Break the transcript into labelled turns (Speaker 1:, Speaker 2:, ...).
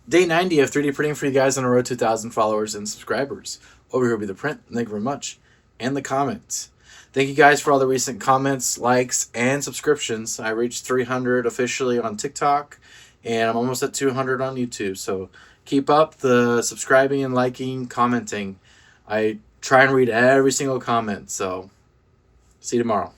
Speaker 1: Day 90 of 3D printing for you guys on the road to 2,000 followers and subscribers. Over here will be the print. Thank you very much. And the comments. Thank you guys for all the recent comments, likes, and subscriptions. I reached 300 officially on TikTok, and I'm almost at 200 on YouTube. So keep up the subscribing and liking, commenting. I try and read every single comment. So see you tomorrow.